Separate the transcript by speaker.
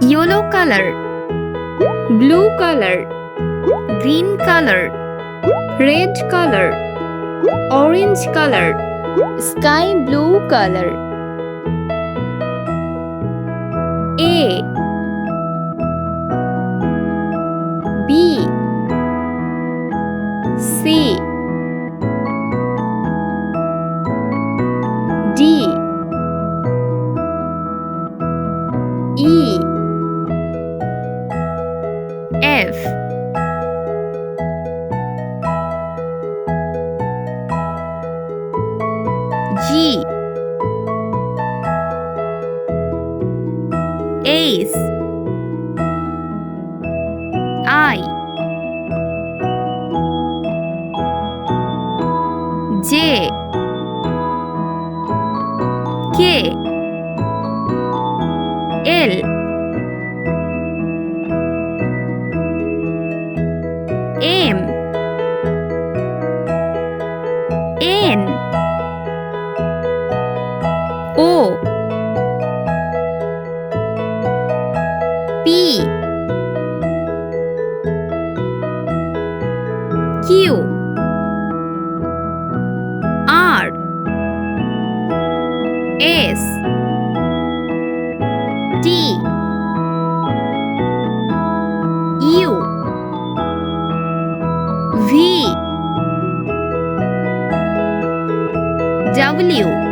Speaker 1: Yellow color, blue color, green color, red color, orange color, sky blue color. A, B, C, D, E, F, G, H, I, J, K, L, M, N, O, P, Q, R, S, T, U, V, W,